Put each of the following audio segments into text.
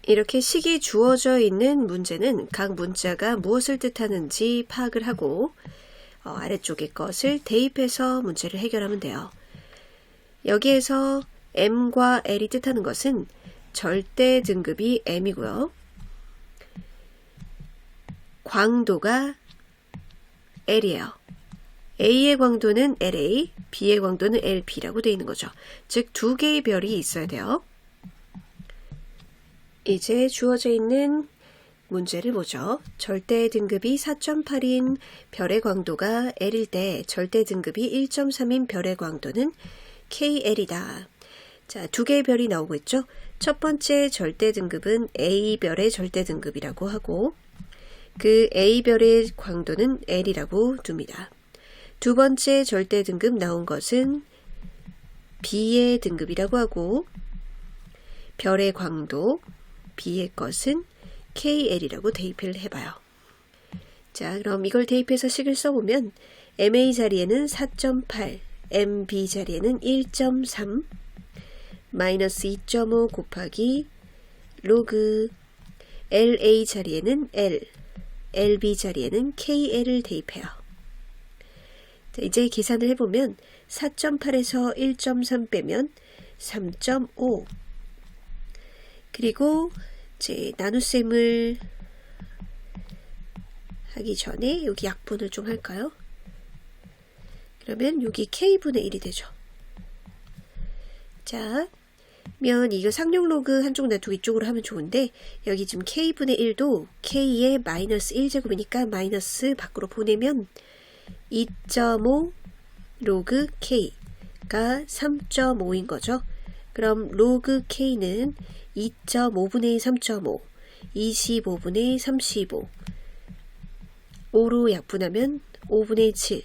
이렇게 식이 주어져 있는 문제는 각 문자가 무엇을 뜻하는지 파악을 하고 아래쪽의 것을 대입해서 문제를 해결하면 돼요. 여기에서 M과 L이 뜻하는 것은 절대 등급이 M이고요. 광도가 L이에요. A의 광도는 LA, B의 광도는 LB라고 되어 있는 거죠. 즉, 두 개의 별이 있어야 돼요. 이제 주어져 있는 문제를 보죠. 절대 등급이 4.8인 별의 광도가 L일 때 절대 등급이 1.3인 별의 광도는 KL이다. 자, 두 개의 별이 나오고 있죠. 첫 번째 절대 등급은 A별의 절대 등급이라고 하고 그 A별의 광도는 L이라고 둡니다. 두 번째 절대 등급 나온 것은 B의 등급이라고 하고 별의 광도 B의 것은 KL이라고 대입을 해봐요. 자, 그럼 이걸 대입해서 식을 써보면 MA 자리에는 4.8, MB 자리에는 1.3, 마이너스 2.5 곱하기 로그 LA 자리에는 L, LB 자리에는 KL을 대입해요. 자, 이제 계산을 해보면 4.8에서 1.3 빼면 3.5 그리고 이제 나눗셈을 하기 전에 여기 약분을 좀 할까요? 그러면 여기 K분의 1이 되죠. 자, 면 이거 상용 로그 한쪽 놔두고 이쪽으로 하면 좋은데 여기 지금 K분의 1도 K의 마이너스 1제곱이니까 마이너스 밖으로 보내면 2.5 로그 K가 3.5인 거죠. 그럼 로그 K는 2.5분의 3.5, 25분의 35, 5로 약분하면 5분의 7.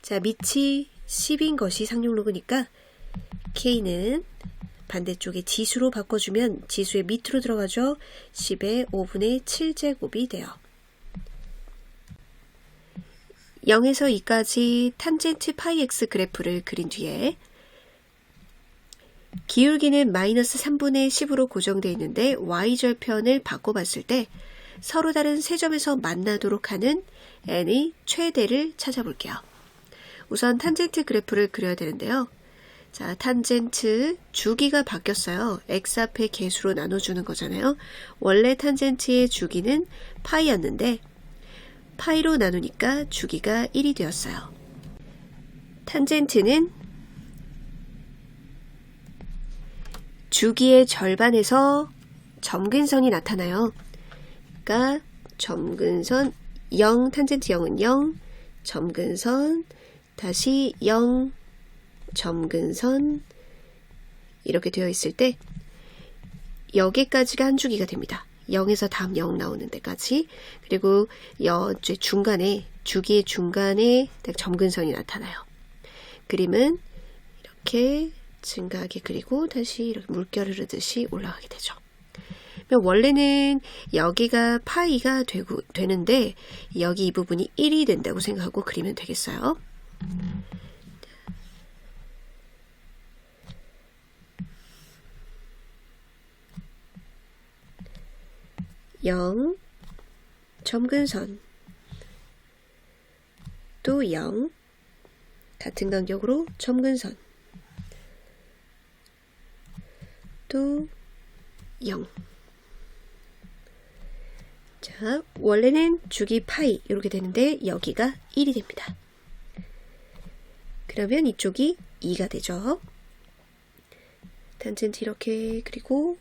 자, 밑이 10인 것이 상용 로그니까 K는 반대쪽에 지수로 바꿔주면 지수의 밑으로 들어가죠. 10의 5분의 7제곱이 돼요. 0에서 2까지 탄젠트 파이 x 그래프를 그린 뒤에 기울기는 마이너스 3분의 10으로 고정되어 있는데 y절편을 바꿔봤을 때 서로 다른 세 점에서 만나도록 하는 n의 최대를 찾아볼게요. 우선 탄젠트 그래프를 그려야 되는데요. 자, 탄젠트 주기가 바뀌었어요. x 앞에 개수로 나눠주는 거잖아요. 원래 탄젠트의 주기는 파이였는데 파이로 나누니까 주기가 1이 되었어요. 탄젠트는 주기의 절반에서 점근선이 나타나요. 그러니까 점근선 0, 탄젠트 0은 0, 점근선 다시 0, 점근선 이렇게 되어 있을 때 여기까지가 한 주기가 됩니다. 0에서 다음 0 나오는 데까지. 그리고 중간에 주기의 중간에 점근선이 나타나요. 그림은 이렇게 증가하게 그리고 다시 이렇게 물결 흐르듯이 올라가게 되죠. 원래는 여기가 파이가 되는데 여기 이 부분이 1이 된다고 생각하고 그리면 되겠어요. (0) 점근선 또 0 같은 간격으로 점근선 또 0. 자, 원래는 주기 파이 이렇게 되는데 여기가 1이 됩니다. 그러면 이쪽이 2가 되죠. 탄젠트 이렇게 그리고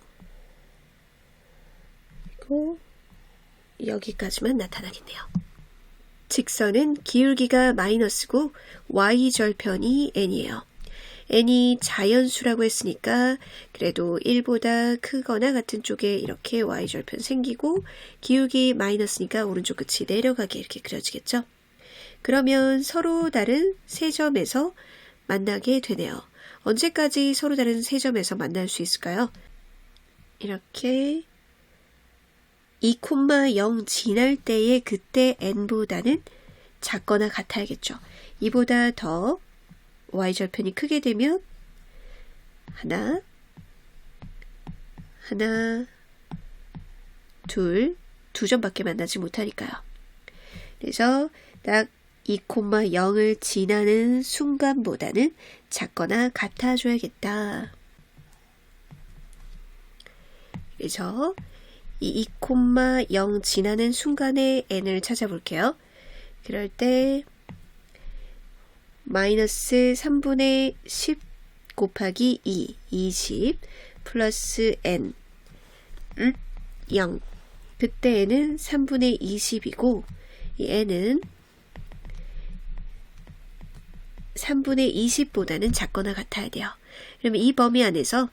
여기까지만 나타나겠네요. 직선은 기울기가 마이너스고 y절편이 n이에요. n이 자연수라고 했으니까 그래도 1보다 크거나 같은 쪽에 이렇게 y절편 생기고 기울기 마이너스니까 오른쪽 끝이 내려가게 이렇게 그려지겠죠. 그러면 서로 다른 세 점에서 만나게 되네요. 언제까지 서로 다른 세 점에서 만날 수 있을까요? 이렇게 2,0 지날 때의 그때 n보다는 작거나 같아야겠죠. 이보다 더 y절편이 크게 되면 하나, 두 점밖에 만나지 못하니까요. 그래서 딱 2,0을 지나는 순간보다는 작거나 같아줘야겠다. 그래서 이 2,0 지나는 순간의 n을 찾아볼게요. 그럴 때 마이너스 3분의 10 곱하기 2, 20 플러스 n 0. 그때 n은 3분의 20이고 이 n은 3분의 20보다는 작거나 같아야 돼요. 그러면 이 범위 안에서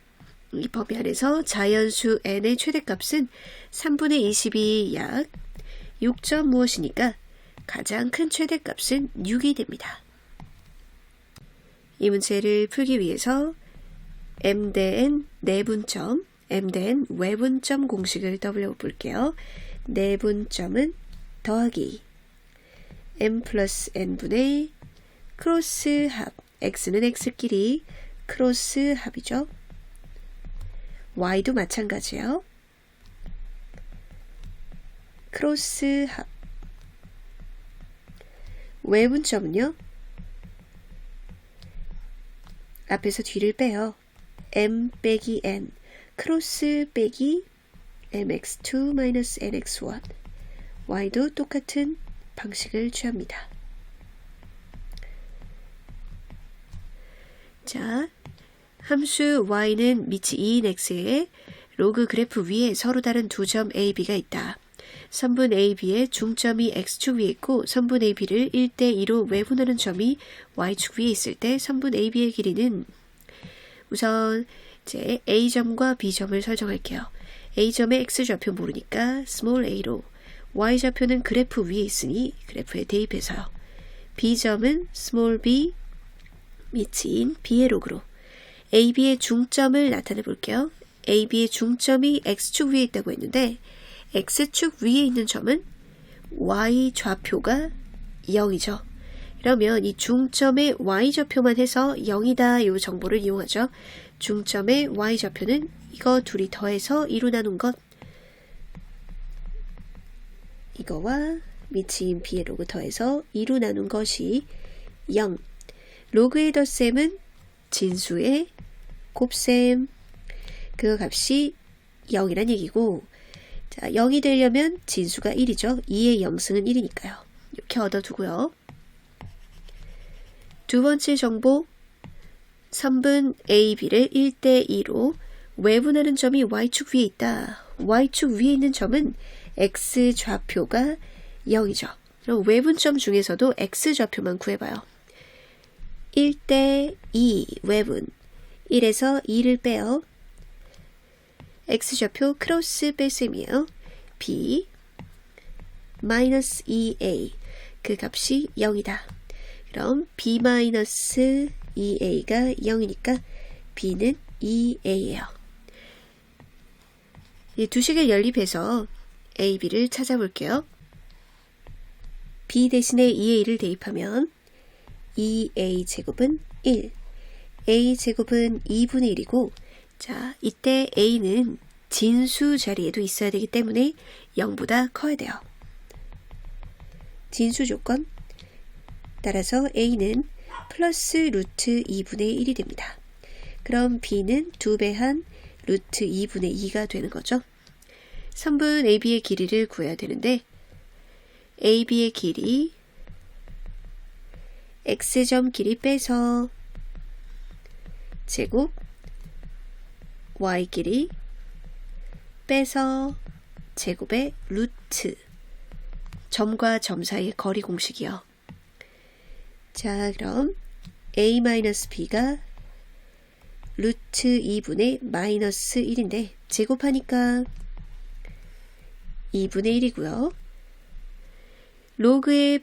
자연수 n의 최대값은 3분의 20이 약 6점 무엇이니까 가장 큰 최대값은 6이 됩니다. 이 문제를 풀기 위해서 m 대 n 내분점, m 대 n 외분점 공식을 떠올려 볼게요. 내분점은 더하기 m 플러스 n분의 크로스 합, x는 x끼리 크로스 합이죠. y도 마찬가지예요. 크로스 합. 외분점은요. 앞에서 뒤를 빼요. m 빼기 n 크로스 빼기 mx2 nx1 y도 똑같은 방식을 취합니다. 자, 함수 y는 밑이 2인 x에 로그 그래프 위에 서로 다른 두 점 a, b가 있다. 선분 a, b의 중점이 x축 위에 있고 선분 a, b를 1대2로 외분하는 점이 y축 위에 있을 때 선분 a, b의 길이는 우선 이제 a점과 b점을 설정할게요. a점의 x좌표 모르니까 small a로 y좌표는 그래프 위에 있으니 그래프에 대입해서요. b점은 small b 밑인 b의 로그로 AB의 중점을 나타내 볼게요. AB의 중점이 X축 위에 있다고 했는데 X축 위에 있는 점은 Y좌표가 0이죠. 그러면 이 중점의 Y좌표만 해서 0이다 이 정보를 이용하죠. 중점의 Y좌표는 이거 둘이 더해서 2로 나눈 것 이거와 밑인 B의 로그 더해서 2로 나눈 것이 0. 로그의 덧셈은 진수의 곱셈 그 값이 0이란 얘기고 자 0이 되려면 진수가 1이죠. 2의 0승은 1이니까요. 이렇게 얻어두고요. 두 번째 정보 선분 A, B를 1대2로 외분하는 점이 Y축 위에 있다. Y축 위에 있는 점은 X좌표가 0이죠. 그럼 외분점 중에서도 X좌표만 구해봐요. 1대2 외분 1에서 2를 빼요. X좌표 크로스 뺄셈이에요. B 마이너스 2A 그 값이 0이다. 그럼 B 마이너스 2A가 0이니까 B는 2A예요. 이 두 식을 연립해서 A, B를 찾아볼게요. B 대신에 2A를 대입하면 2A 제곱은 1, A 제곱은 2분의 1이고 자 이때 A는 진수 자리에도 있어야 되기 때문에 0보다 커야 돼요. 진수 조건 따라서 A는 플러스 루트 2분의 1이 됩니다. 그럼 B는 2배한 루트 2분의 2가 되는 거죠. 선분 AB의 길이를 구해야 되는데 AB의 길이 X점 길이 빼서 제곱 Y 길이 빼서 제곱의 루트 점과 점 사이의 거리 공식이요. 자 그럼 A-B가 루트 2분의 마이너스 1인데 제곱하니까 2분의 1이고요. 로그의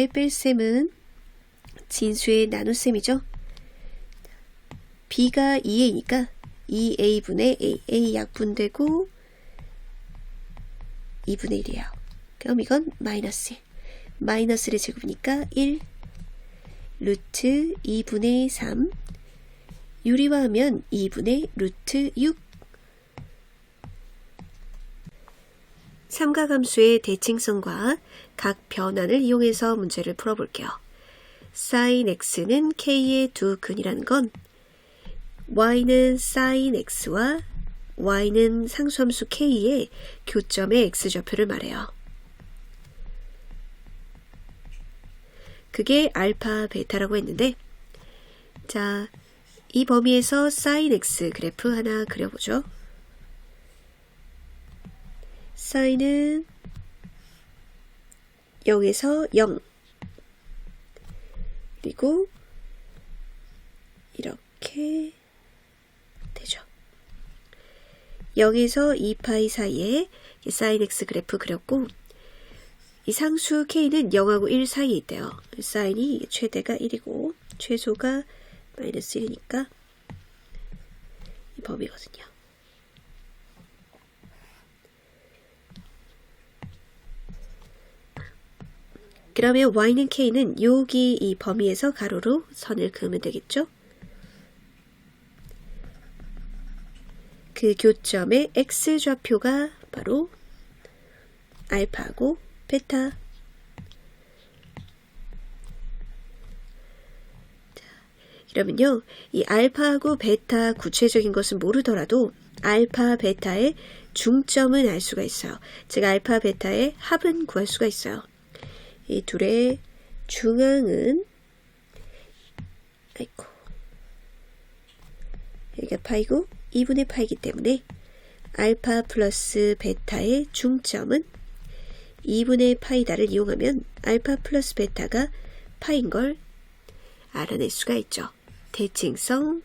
뺄셈은 진수의 나눗셈이죠. B가 2A니까 2A분의 A 약분되고 2분의 1이에요. 그럼 이건 마이너스의 제곱이니까 1 루트 2분의 3 유리화하면 2분의 루트 6 삼각함수의 대칭성과 각 변환을 이용해서 문제를 풀어볼게요. sin x는 k의 두 근이라는 건 y는 sin x와 y는 상수함수 k의 교점의 x좌표를 말해요. 그게 알파, 베타라고 했는데, 자, 이 범위에서 sin x 그래프 하나 그려보죠. sin은 0에서 0, 그리고 이렇게 되죠. 0에서 2파이 사이에 sin x 그래프 그렸고, 이 상수 k는 0하고 1 사이에 있대요. sin이 최대가 1이고 최소가 마이너스 1이니까 이 범위거든요. 그러면 y는 k는 여기 이 범위에서 가로로 선을 그으면 되겠죠? 그 교점의 x좌표가 바로 알파고 베타. 자, 그러면요, 이 알파하고 베타 구체적인 것은 모르더라도 알파, 베타의 중점은 알 수가 있어요. 즉 알파, 베타의 합은 구할 수가 있어요. 이 둘의 중앙은 여기가 파이고 2분의 파이기 때문에 알파 플러스 베타의 중점은 2분의 파이다를 이용하면 알파 플러스 베타가 파인 걸 알아낼 수가 있죠. 대칭성.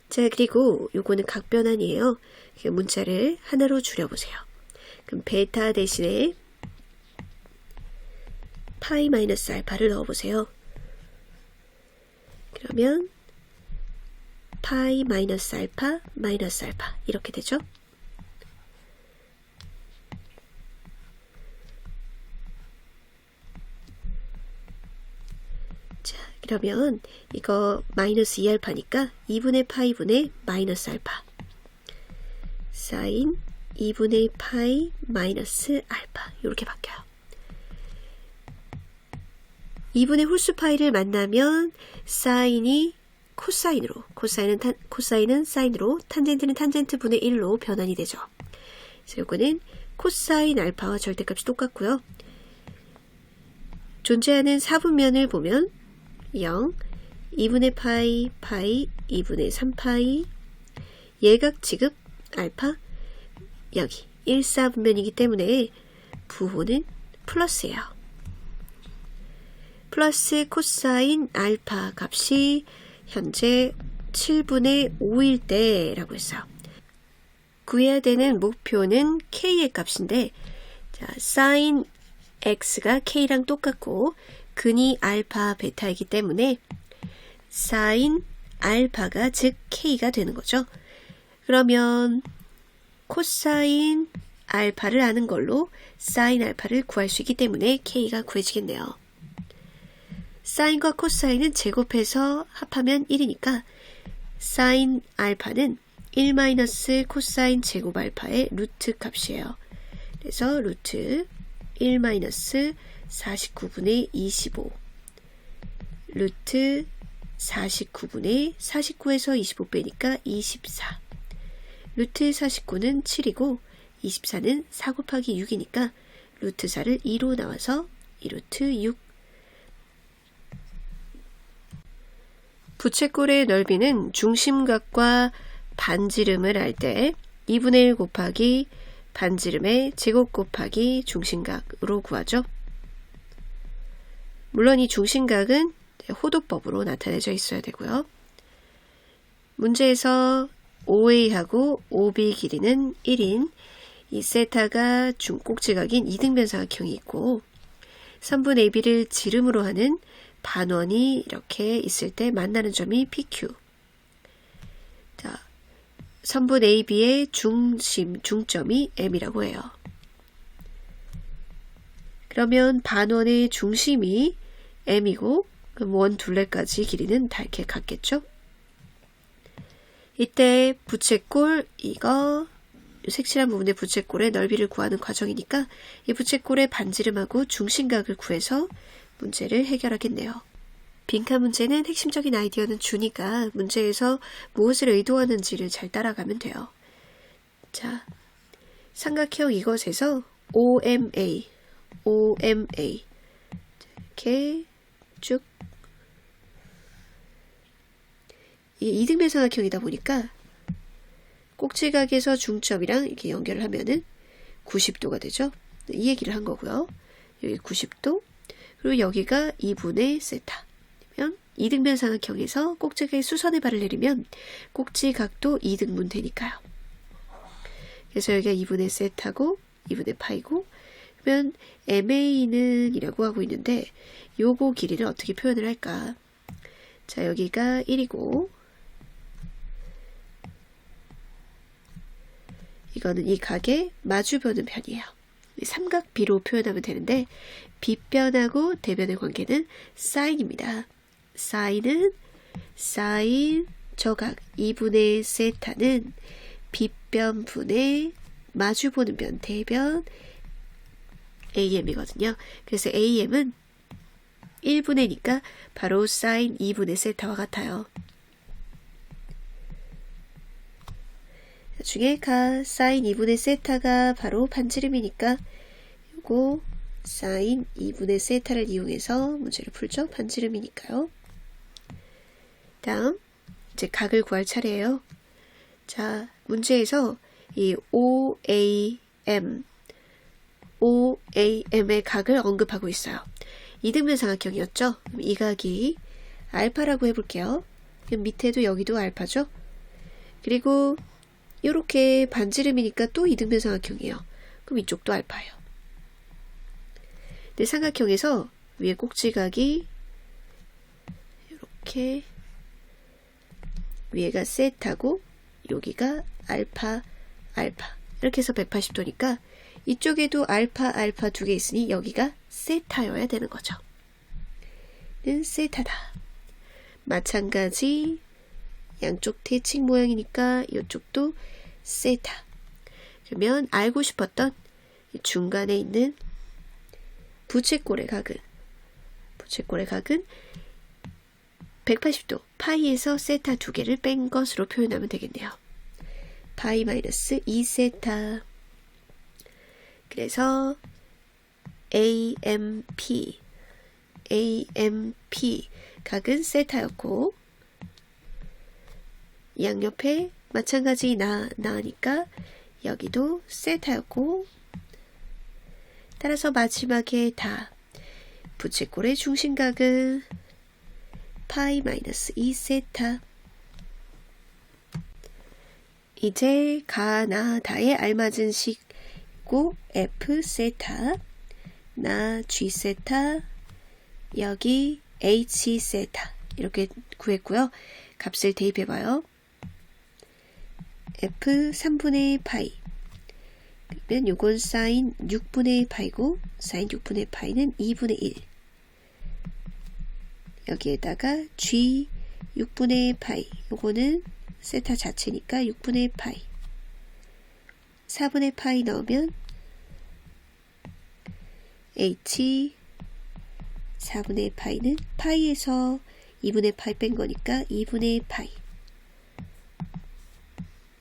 자, 그리고 요거는 각변환이에요. 문자를 하나로 줄여보세요. 그럼 베타 대신에 파이 마이너스 알파를 넣어보세요. 그러면 파이 마이너스 알파 이렇게 되죠. 자, 그러면 이거 마이너스 2알파니까 2분의 파이분의 마이너스 알파 사인 2분의 파이 마이너스 알파 이렇게 바뀌어요. 2분의 홀수 파이를 만나면 사인이 코사인으로, 코사인은 사인으로, 탄젠트는 탄젠트 분의 1로 변환이 되죠. 그래서 이거는 코사인 알파와 절대값이 똑같고요. 존재하는 사분면을 보면 0, 2분의 파이, 2분의 3파이, 예각 지급 알파, 여기 1사분면이기 때문에 부호는 플러스예요. 플러스 코사인 알파 값이 현재 7분의 5일 때라고 했어요. 구해야 되는 목표는 k의 값인데, 자, sin x가 k랑 똑같고 근이 알파 베타이기 때문에 sin 알파가 즉 k가 되는 거죠. 그러면 코사인 알파를 아는 걸로 sin 알파를 구할 수 있기 때문에 k가 구해지겠네요. 사인과 코사인은 제곱해서 합하면 1이니까 사인 알파는 1 마이너스 코사인 제곱 알파의 루트 값이에요. 그래서 루트 1 마이너스 49분의 25 루트 49분의 49에서 25 빼니까 24 루트 49는 7이고 24는 4 곱하기 6이니까 루트 4를 2로 나와서 2루트 6 부채꼴의 넓이는 중심각과 반지름을 할 때 2분의 1 곱하기 반지름의 제곱 곱하기 중심각으로 구하죠. 물론 이 중심각은 호도법으로 나타내져 있어야 되고요. 문제에서 OA하고 OB 길이는 1인 이 세타가 중꼭지각인 이등변사각형이 있고 선분 AB를 지름으로 하는 반원이 이렇게 있을 때 만나는 점이 PQ. 자, 선분 AB의 중점이 M이라고 해요. 그러면 반원의 중심이 M이고 그럼 원 둘레까지 길이는 다 이렇게 같겠죠? 이때 부채꼴 이거 색칠한 부분의 부채꼴의 넓이를 구하는 과정이니까 이 부채꼴의 반지름하고 중심각을 구해서 문제를 해결하겠네요. 빈칸 문제는 핵심적인 아이디어는 주니까 문제에서 무엇을 의도하는지를 잘 따라가면 돼요. 자, 삼각형 이것에서 OMA 이렇게 쭉 이등변 삼각형이다 보니까 꼭지각에서 중점이랑 이렇게 연결을 하면은 90도가 되죠. 이 얘기를 한 거고요. 여기 90도, 그리고 여기가 2분의 세타. 그러면 이등변 삼각형에서 꼭지각에 수선의 발을 내리면 꼭지각도 2등분 되니까요. 그래서 여기가 2분의 세타고 2분의 파이고, 그러면 MA는 이라고 하고 있는데 요거 길이를 어떻게 표현을 할까? 자, 여기가 1이고 이거는 이 각의 마주보는 편이에요. 삼각비로 표현하면 되는데 빗변하고 대변의 관계는 사인입니다. 사인은 사인 저각 2분의 세타는 빗변분의 마주보는 변 대변 AM이거든요. 그래서 AM은 1분의니까 바로 사인 2분의 세타와 같아요. 나중에 사인 2분의 세타가 바로 반지름이니까 요거 사인 2분의 세타를 이용해서 문제를 풀죠. 반지름이니까요. 다음 이제 각을 구할 차례예요. 자, 문제에서 이 OAM의 각을 언급하고 있어요. 이등변 삼각형이었죠. 그럼 이 각이 알파라고 해볼게요. 그럼 밑에도 여기도 알파죠. 그리고 이렇게 반지름이니까 또 이등변 삼각형이에요. 그럼 이쪽도 알파예요. 근데 삼각형에서 위에 꼭지각이 이렇게 위에가 세타고 여기가 알파 이렇게 해서 180도니까 이쪽에도 알파 두 개 있으니 여기가 세타여야 되는 거죠. 는 세타다. 마찬가지 양쪽 대칭 모양이니까 이쪽도 세타. 그러면 알고 싶었던 중간에 있는 부채꼴의 각은 180도 파이에서 세타 두 개를 뺀 것으로 표현하면 되겠네요. 파이 마이너스 2세타. 그래서 AMP 각은 세타였고 양옆에 마찬가지 나으니까 여기도 세타였고, 따라서 마지막에 다 부채꼴의 중심각은 파이 마이너스 2세타. 이제 다에 알맞은 식고 F 세타, G 세타, 여기 H 세타 이렇게 구했고요. 값을 대입해봐요. F 3분의 파이. 그러면 요건 사인 6분의 파이고 사인 6분의 파이는 2분의 1. 여기에다가 G 6분의 파이. 요거는 세타 자체니까 6분의 파이. 4분의 파이 넣으면 H 4분의 파이는 파이에서 2분의 파이 뺀 거니까 2분의 파이.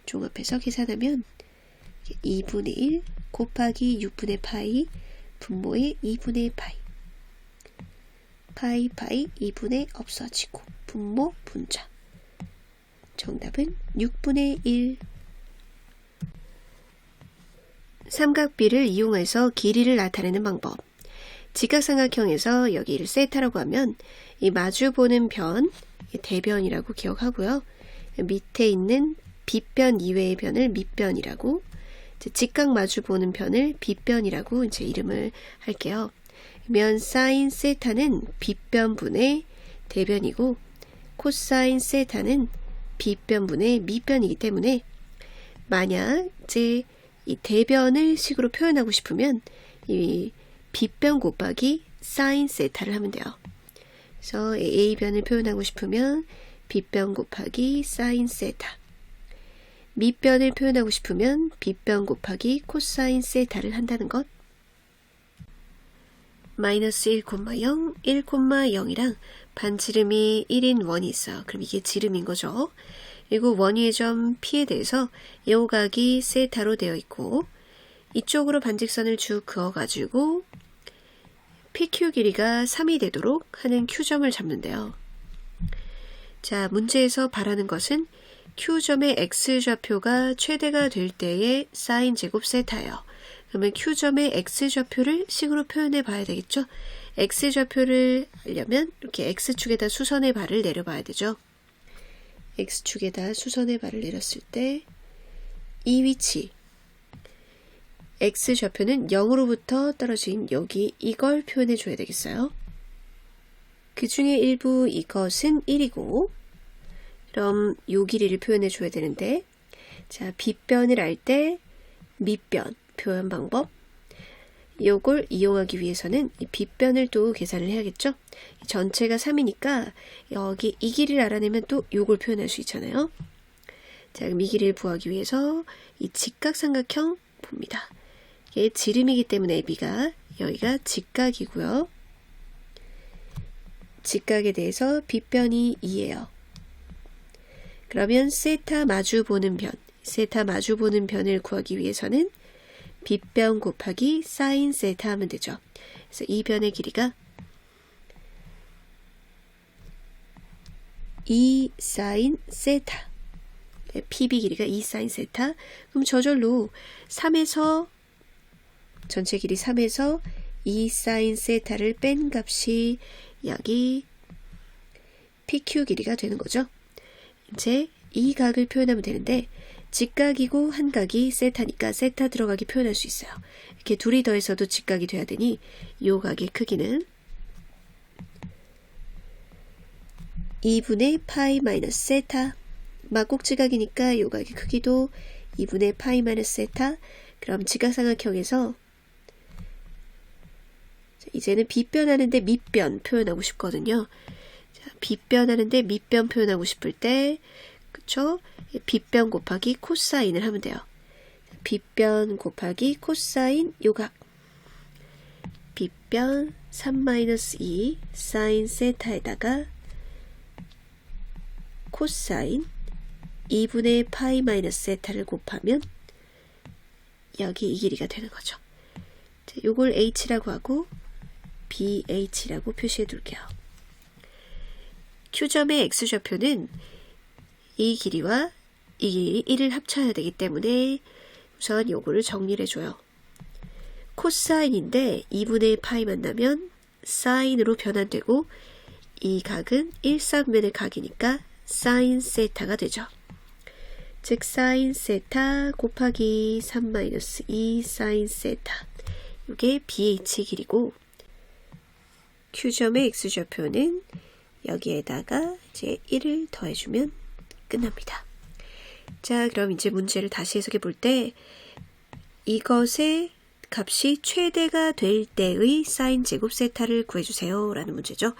종합해서 계산하면 2분의 1 곱하기 6분의 파이 분모의 2분의 파이. 파이 2분의 없어지고 분모 분자. 정답은 6분의 1. 삼각비를 이용해서 길이를 나타내는 방법. 직각삼각형에서 여기를 세타라고 하면 이 마주보는 변, 대변이라고 기억하고요. 밑에 있는 빗변 이외의 변을 밑변이라고, 직각 마주보는 변을 빗변이라고 이제 이름을 할게요. 그러면 사인 세타는 빗변분의 대변이고 코사인 세타는 빗변분의 밑변이기 때문에 만약 이제 이 대변을 식으로 표현하고 싶으면 이 빗변 곱하기 사인 세타를 하면 돼요. 그래서 A변을 표현하고 싶으면 빗변 곱하기 사인 세타. 밑변을 표현하고 싶으면 빗변 곱하기 코사인 세타를 한다는 것. 마이너스 1,0, 1,0이랑 반지름이 1인 원이 있어요. 그럼 이게 지름인 거죠. 그리고 원위의 점 P에 대해서 요 각이 세타로 되어 있고 이쪽으로 반직선을 쭉 그어가지고 PQ 길이가 3이 되도록 하는 Q점을 잡는데요. 자, 문제에서 바라는 것은 Q점의 X좌표가 최대가 될 때의 사인 제곱 세타예요. 그러면 Q점의 X좌표를 식으로 표현해 봐야 되겠죠? X좌표를 하려면 이렇게 X축에다 수선의 발을 내려봐야 되죠. X축에다 수선의 발을 내렸을 때 이 위치 X좌표는 0으로부터 떨어진 여기 이걸 표현해 줘야 되겠어요. 그 중에 일부 이것은 1이고 그럼 요 길이를 표현해 줘야 되는데 자, 빗변을 알 때 밑변 표현 방법 요걸 이용하기 위해서는 이 빗변을 또 계산을 해야겠죠. 전체가 3이니까 여기 이 길이를 알아내면 또 요걸 표현할 수 있잖아요. 자, 그럼 이 길이를 구하기 위해서 이 직각삼각형 봅니다. 이게 지름이기 때문에 AB가 여기가 직각이고요. 직각에 대해서 빗변이 2예요. 그러면 세타 마주 보는 변, 세타 마주 보는 변을 구하기 위해서는 빗변 곱하기 사인 세타 하면 되죠. 그래서 이 변의 길이가 2 사인 세타. PB 길이가 2 사인 세타. 그럼 저절로 3에서 전체 길이 3에서 2 사인 세타를 뺀 값이 여기 PQ 길이가 되는 거죠. 이제 이 각을 표현하면 되는데 직각이고 한 각이 세타니까 세타 들어가기 표현할 수 있어요. 이렇게 둘이 더해서도 직각이 돼야 되니 이 각의 크기는 2분의 파이 마이너스 세타. 막곡지각이니까 이 각의 크기도 2분의 파이 마이너스 세타. 그럼 직각삼각형에서 이제는 빗변하는데 밑변 표현하고 싶거든요. 자, 빗변하는데 밑변 표현하고 싶을 때 그쵸? 빗변 곱하기 코사인을 하면 돼요. 빗변 곱하기 코사인 요각 빗변 3-2 사인 세타에다가 코사인 2분의 파이 마이너스 세타를 곱하면 여기 이 길이가 되는 거죠. 자, 요걸 H라고 하고 BH라고 표시해 둘게요. Q점의 X좌표는 이 길이와 이 길이 1을 합쳐야 되기 때문에 우선 요거를 정리를 해줘요. 코사인인데 2분의 파이 만나면 사인으로 변환되고 이 각은 1사분면의 각이니까 사인 세타가 되죠. 즉 사인 세타 곱하기 3-2 사인 세타 이게 BH 길이고 Q점의 X좌표는 여기에다가 이제 1을 더해주면 끝납니다. 자, 그럼 이제 문제를 다시 해석해 볼 때 이것의 값이 최대가 될 때의 사인 제곱 세타를 구해주세요 라는 문제죠.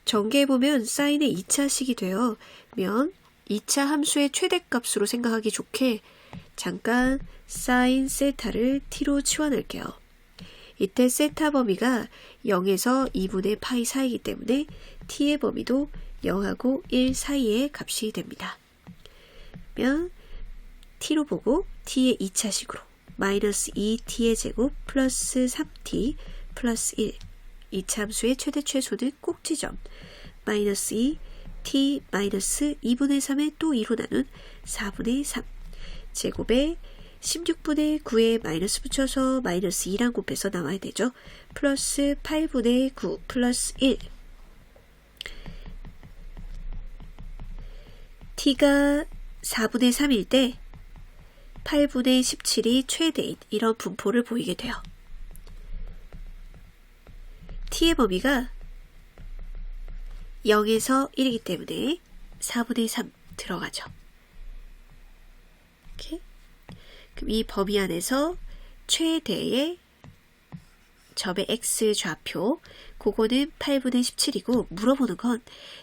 전개해보면 사인의 2차식이 되어 면 2차 함수의 최대값으로 생각하기 좋게 잠깐 사인 세타를 t로 치워낼게요. 이때 세타 범위가 0에서 2분의 파이 사이이기 때문에 t의 범위도 0하고 1 사이의 값이 됩니다. 그러면 t로 보고 t의 2차식으로 마이너스 2t의 제곱 플러스 3t 플러스 1 2차 함수의 최대 최소는 꼭지점 마이너스 2 t 마이너스 2분의 3에 또 2로 나눈 4분의 3 제곱에 16분의 9에 마이너스 붙여서 마이너스 2랑 곱해서 나와야 되죠. 플러스 8분의 9 플러스 1 t가 4분의 3일 때 8분의 17이 최대인 이런 분포를 보이게 돼요. t의 범위가 0에서 1이기 때문에 4분의 3 들어가죠. 이렇게. 그럼 이 범위 안에서 최대의 점의 x 좌표 그거는 8분의 17이고 물어보는 건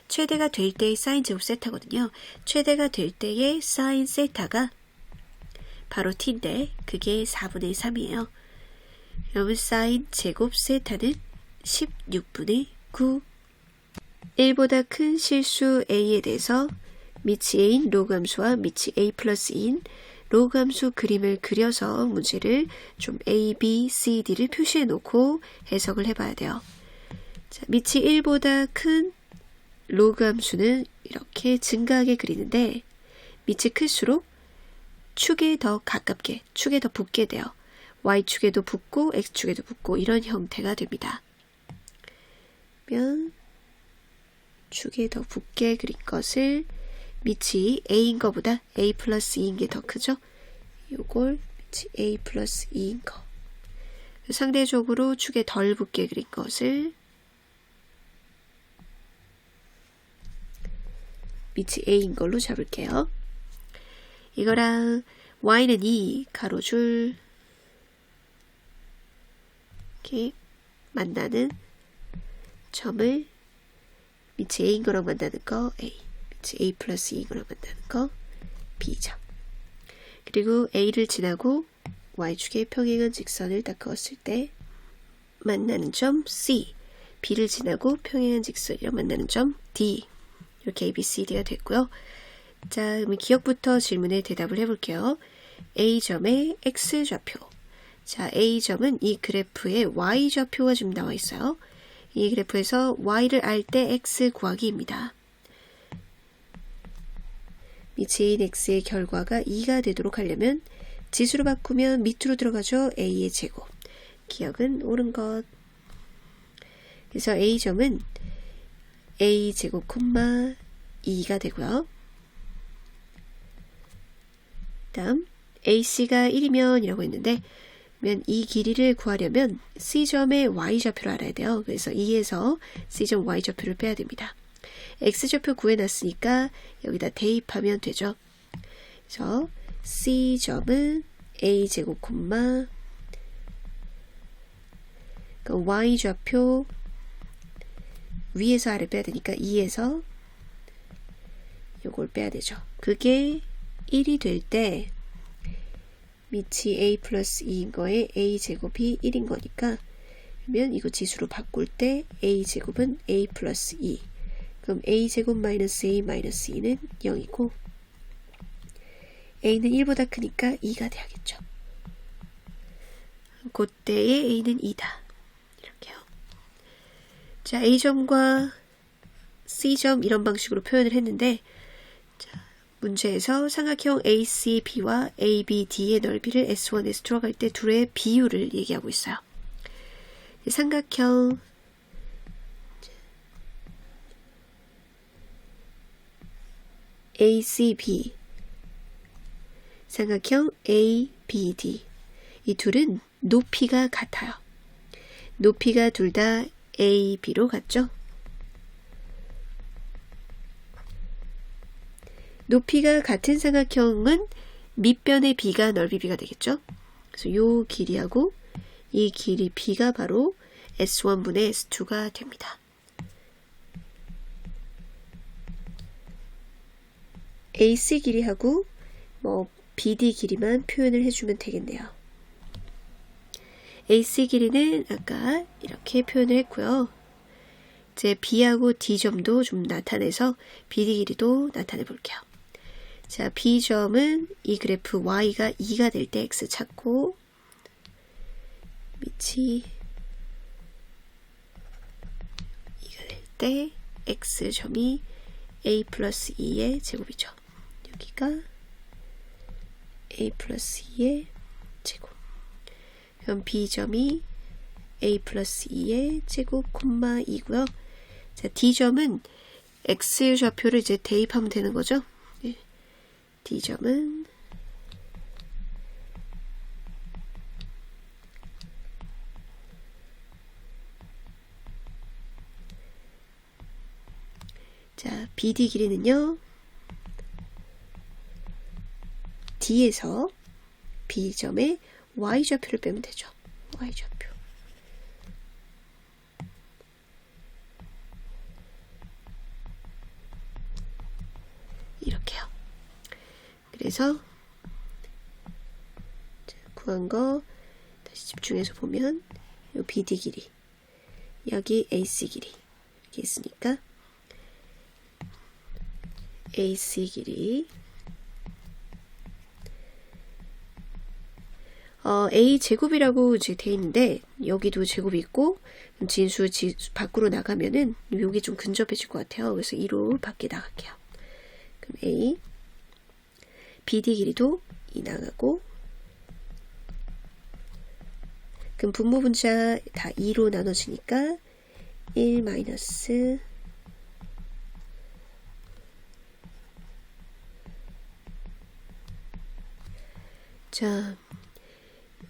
최대가 될 때의 사인 제곱 세타거든요. 최대가 될 때의 사인 세타가 바로 t인데 그게 4분의 3이에요. 그러면 사인 제곱 세타는 16분의 9. 1보다 큰 실수 a에 대해서 미치 a인 로그 함수와 미치 a 플러스 2인 로그 함수 그림을 그려서 문제를 좀 a, b, c, d를 표시해 놓고 해석을 해봐야 돼요. 자, 미치 1보다 큰 로그 함수는 이렇게 증가하게 그리는데 미치 클수록 축에 더 가깝게, 축에 더 붙게 돼요. y축에도 붙고 x축에도 붙고 이런 형태가 됩니다. 그러면 축에 더 붙게 그린 것을 미치 a인 거보다 a 플러스 2인 게 더 크죠? 요걸 미치 a 플러스 2인 거. 상대적으로 축에 덜 붙게 그린 것을 미치 a인 걸로 잡을게요. 이거랑 y는 2 가로줄 이렇게 만나는 점을 미치 a인 거랑 만나는 거 a, 미치 a 플러스 2인 거랑 만나는 거 b점. 그리고 a를 지나고 y축에 평행한 직선을 딱 그었을 때 만나는 점 c, b를 지나고 평행한 직선이랑 만나는 점 d. 이렇게 a, b, c, d가 됐고요. 자, 그럼 기억부터 질문에 대답을 해볼게요. a점의 x좌표. 자, a점은 이 그래프에 y좌표가 지금 나와 있어요. 이 그래프에서 y를 알 때 x 구하기입니다. 미치인 x의 결과가 2가 되도록 하려면 지수로 바꾸면 밑으로 들어가죠. a의 제곱. 기억은 옳은 것. 그래서 a점은 a 제곱 콤마 2가 되고요. 다음 ac가 1이면 이라고 했는데 이 길이를 구하려면 C점의 Y좌표를 알아야 돼요. 그래서 2에서 C점 Y좌표를 빼야 됩니다. X좌표 구해놨으니까 여기다 대입하면 되죠. 그래서 C점은 A제곱 콤마 Y좌표 위에서 아래 빼야 되니까 2에서 요걸 빼야 되죠. 그게 1이 될 때 미치 a 플러스 2인 거에 a 제곱이 1인 거니까 그러면 이거 지수로 바꿀 때 a 제곱은 a 플러스 2. 그럼 a 제곱 마이너스 a 마이너스 2는 0이고 a는 1보다 크니까 2가 돼야겠죠. 그때의 a는 2다. 이렇게요. 자, a점과 c점 이런 방식으로 표현을 했는데 자, 문제에서 삼각형 ACB와 ABD의 넓이를 S1, S2로 갈 때 둘의 비율을 얘기하고 있어요. 삼각형 ACB, 삼각형 ABD 이 둘은 높이가 같아요. 높이가 둘 다 AB로 같죠? 높이가 같은 삼각형은 밑변의 b가 넓이 b가 되겠죠. 그래서 이 길이하고 이 길이 b가 바로 S1분의 S2가 됩니다. AC 길이하고 BD 길이만 표현을 해주면 되겠네요. AC 길이는 아까 이렇게 표현을 했고요. 이제 B하고 D점도 좀 나타내서 BD 길이도 나타내 볼게요. 자, B점은 이 그래프 Y가 2가 될 때 X 찾고 밑이 2가 될 때 X점이 A 플러스 2의 제곱이죠. 여기가 A 플러스 2의 제곱. 그럼 B점이 A 플러스 2의 제곱 콤마 2고요. 자, D점은 X좌표를 이제 대입하면 되는 거죠. 네. D점은 자, BD 길이는요. D에서 B점의 Y좌표를 빼면 되죠. Y좌표. 그래서 구한 거 다시 집중해서 보면 요 BD 길이, 여기 AC 길이 이렇게 있으니까 AC 길이 A 제곱이라고 이제 돼 있는데 여기도 제곱이 있고 진수 밖으로 나가면은 여기 좀 근접해질 것 같아요. 그래서 2로 밖에 나갈게요. 그럼 A BD 길이도 2 나가고, 그럼 분모 분자 다 2로 나눠지니까 1 마이너스 자,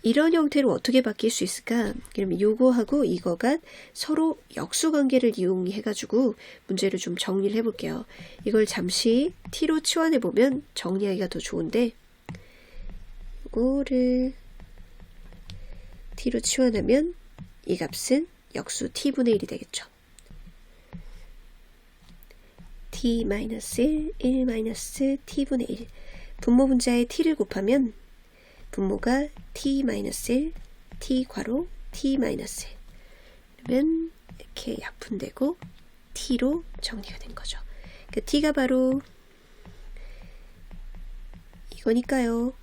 이런 형태로 어떻게 바뀔 수 있을까? 그러면 요거하고 이거가 서로 역수관계를 이용해가지고 문제를 좀 정리를 해볼게요. 이걸 잠시 t로 치환해보면 정리하기가 더 좋은데, 이거를 t로 치환하면 이 값은 역수 t분의 1이 되겠죠. t-1, 1 t분의 1. 분모 분자에 t를 곱하면 분모가 t-1, t 괄호 t-1. 그러면 이렇게 약분되고 t로 정리가 된 거죠. 그러니까 t가 바로 이거니까요.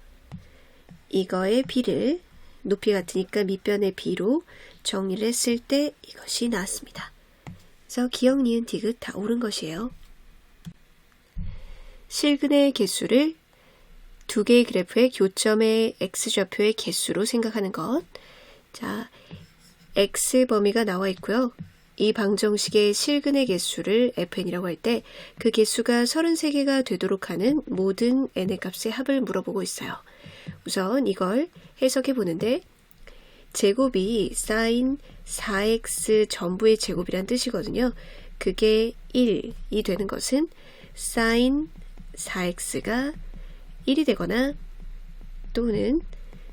이거의 b를 높이 같으니까 밑변의 b로 정리를 했을 때 이것이 나왔습니다. 그래서 기억, 니은, 디귿 다 옳은 것이에요. 실근의 개수를 두 개의 그래프의 교점의 x좌표의 개수로 생각하는 것. 자, x 범위가 나와 있고요. 이 방정식의 실근의 개수를 fn이라고 할 때 그 개수가 33개가 되도록 하는 모든 n의 값의 합을 물어보고 있어요. 우선 이걸 해석해 보는데, 제곱이 sin 4x 전부의 제곱이란 뜻이거든요. 그게 1이 되는 것은 sin 4x가 1이 되거나 또는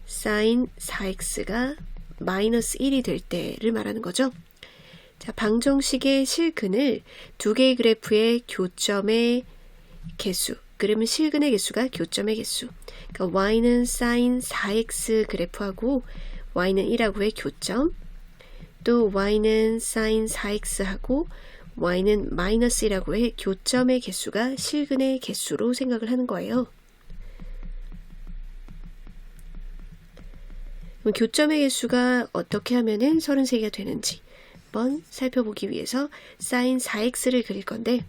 sin 4x가 마이너스 1이 될 때를 말하는 거죠. 자, 방정식의 실근을 두 개의 그래프의 교점의 개수, 그러면 실근의 개수가 교점의 개수. 그러니까 y는 sin 4x 그래프하고 y는 1하고의 교점, 또 y는 sin 4x하고 y는 마이너스 1하고의 교점의 개수가 실근의 개수로 생각을 하는 거예요. 그럼 교점의 개수가 어떻게 하면은 33개가 되는지 한번 살펴보기 위해서 sin 4x를 그릴 건데,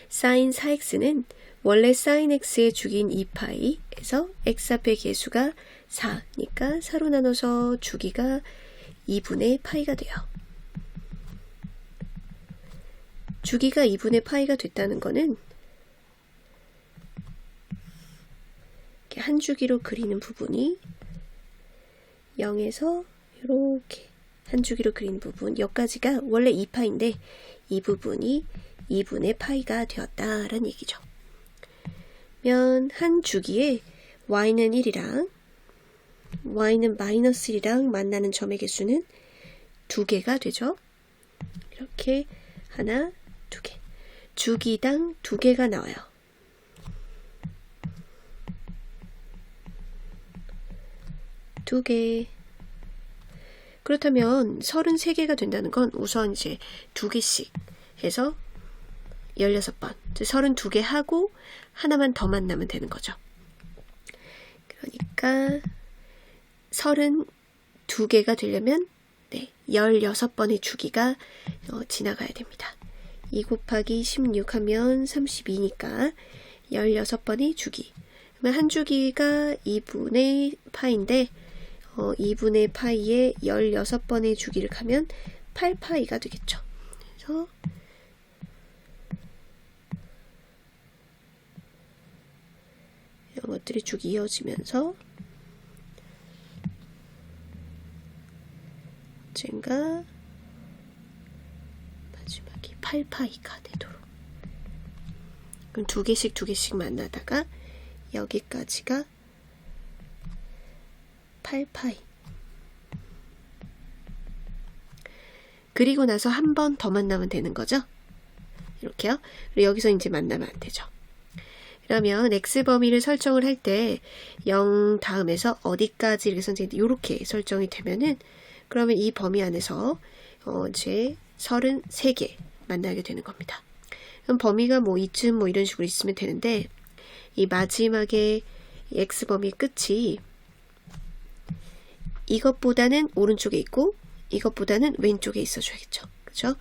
sin 4x는 원래 sin x의 주기인 2파이에서 x 앞의 개수가 4니까 4로 나눠서 주기가 2분의 파이가 돼요. 주기가 2분의 파이가 됐다는 거는 이렇게 한 주기로 그리는 부분이 0에서 이렇게 한 주기로 그린 부분, 여기까지가 원래 2파인데 이 부분이 2분의 파이가 되었다라는 얘기죠. 그러면 한 주기에 y는 1이랑 y는 마이너스 1이랑 만나는 점의 개수는 2개가 되죠. 이렇게 하나, 2개. 주기당 2개가 나와요. 두 개. 그렇다면 33개가 된다는 건 우선 이제 2개씩 해서 16번. 32개 하고 하나만 더 만나면 되는 거죠. 그러니까 32개가 되려면 16번의 주기가 지나가야 됩니다. 2 곱하기 16 하면 32니까 16번의 주기. 그러면 한 주기가 2분의 파인데 2분의 파이에 16번의 주기를 가면 8파이가 되겠죠. 그래서 이런 것들이 쭉 이어지면서 언젠가 마지막이 8파이가 되도록. 그럼 2개씩 만나다가 여기까지가 8파이. 그리고 나서 한 번 더 만나면 되는 거죠. 이렇게요. 그리고 여기서 이제 만나면 안 되죠. 그러면 x 범위를 설정을 할 때 0 다음에서 어디까지 이렇게 선생님이 이렇게 설정이 되면은 그러면 이 범위 안에서 이제 33개 만나게 되는 겁니다. 그럼 범위가 뭐 이쯤 뭐 이런 식으로 있으면 되는데 이 마지막에 이 x 범위 끝이 이것보다는 오른쪽에 있고 이것보다는 왼쪽에 있어줘야겠죠. 그죠?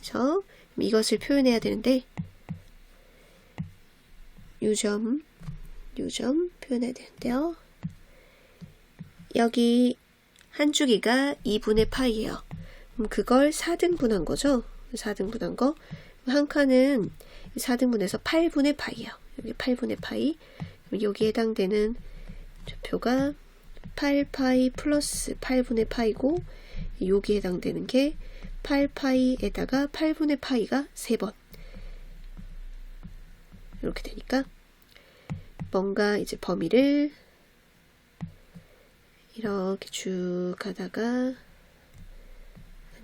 그래서 이것을 표현해야 되는데 요점 표현해야 되는데요. 여기 한 주기가 2분의 파이예요. 그럼 그걸 4등분한 거죠. 4등분한 거. 한 칸은 4등분해서 8분의 파이예요. 여기 8분의 파이. 여기에 해당되는 좌표가 8파이 플러스 8분의 파이고 여기에 해당되는 게 8파이에다가 8분의 파이가 3번. 이렇게 되니까 뭔가 이제 범위를 이렇게 쭉 가다가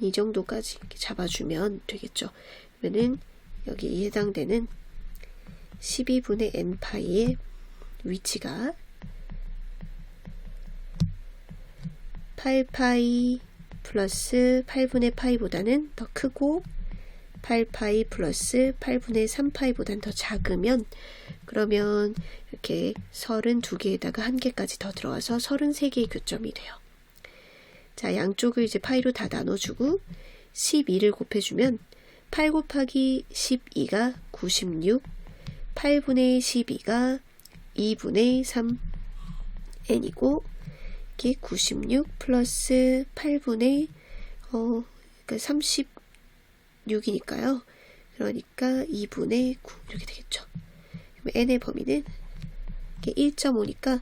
이 정도까지 이렇게 잡아주면 되겠죠. 그러면은 여기 해당되는 12분의 n파이의 위치가 8파이 플러스 8분의 파이보다는 더 크고 8파이 플러스 8분의 3파이보다는 더 작으면 그러면 이렇게 32개에다가 1개까지 더 들어와서 33개의 교점이 돼요. 자, 양쪽을 이제 파이로 다 나눠주고 12를 곱해주면 8 곱하기 12가 96, 8분의 12가 2분의 3n이고 이게 96 플러스 8분의 그러니까 36이니까요. 그러니까 2분의 9 이렇게 되겠죠. 그럼 n의 범위는 1.5니까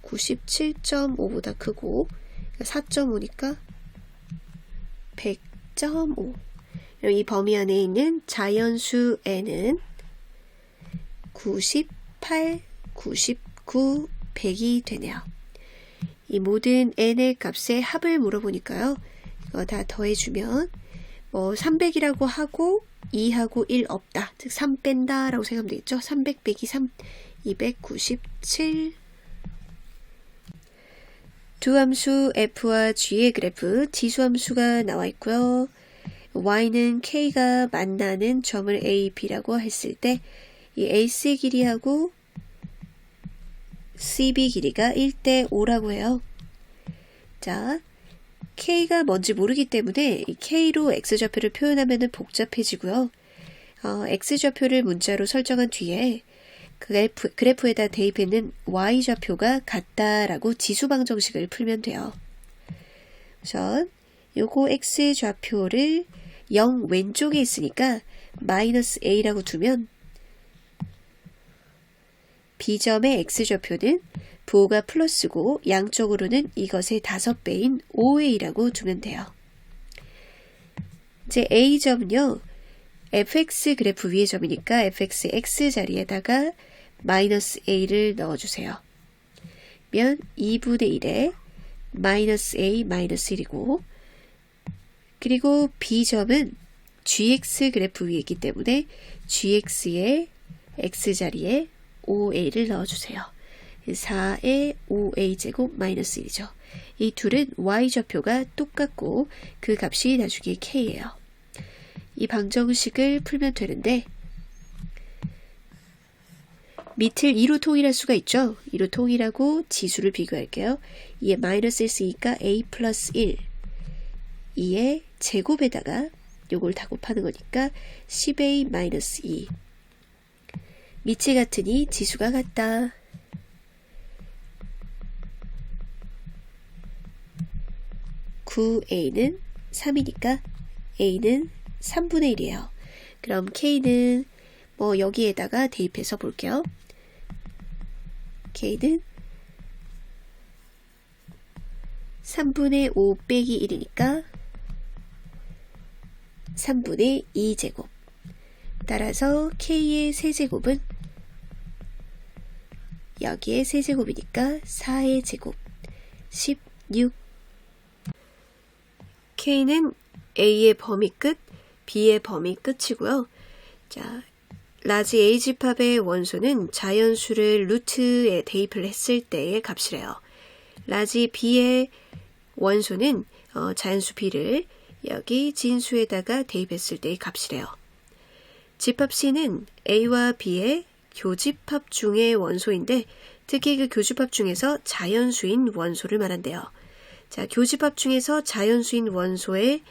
97.5보다 크고 4.5니까 100.5. 이 범위 안에 있는 자연수 n은 98, 99, 100이 되네요. 이 모든 n의 값의 합을 물어보니까요. 이거 다 더해주면 300이라고 하고 2하고 1 없다. 즉 3 뺀다 라고 생각하면 되겠죠. 300 빼기 3, 297. 두 함수 f와 g의 그래프 지수함수가 나와 있고요. y는 k가 만나는 점을 a, b라고 했을 때 이 AC 길이하고 CB 길이가 1대 5라고 해요. 자, K가 뭔지 모르기 때문에 이 K로 X좌표를 표현하면 복잡해지고요. X좌표를 문자로 설정한 뒤에 그래프에다 대입했는 Y좌표가 같다라고 지수방 정식을 풀면 돼요. 우선 요거 X좌표를 0 왼쪽에 있으니까 마이너스 A라고 두면 B점의 X좌표는 부호가 플러스고 양쪽으로는 이것의 5배인 5A라고 두면 돼요. 이제 A점은요. fx 그래프 위의 점이니까 fx x 자리에다가 마이너스 A를 넣어주세요. 그러면 2분의 1에 마이너스 A 마이너스 1이고 그리고 B점은 gx 그래프 위에 있기 때문에 gx의 x자리에 5a를 넣어주세요. 4의 5a 제곱 마이너스 1이죠. 이 둘은 y좌표가 똑같고 그 값이 나중에 k예요. 이 방정식을 풀면 되는데 밑을 2로 통일할 수가 있죠. 2로 통일하고 지수를 비교할게요. 2에 마이너스 1 쓰니까 a 플러스 1 2의 제곱에다가 요걸 다 곱하는 거니까 10a 마이너스 2 밑이 같으니 지수가 같다. (9a는) 3이니까 a는 3분의 1이에요. 그럼 k는 여기에다가 대입해서 볼게요. k는 3분의 5 빼기 1이니까 3분의 2제곱. 따라서 k의 세제곱은 여기에 세제곱이니까 4의 제곱 16. k는 a의 범위 끝, b의 범위 끝이고요. 자, 라지 A 집합의 원소는 자연수를 루트에 대입을 했을 때의 값이래요. 라지 B의 원소는 자연수 B를 여기 진수에다가 대입했을 때의 값이래요. 집합 C는 A와 B의 교집합 중의 원소인데 특히 그 교집합 중에서 자연수인 원소를 말한대요. 자, 교집합 중에서 자연수인 원소의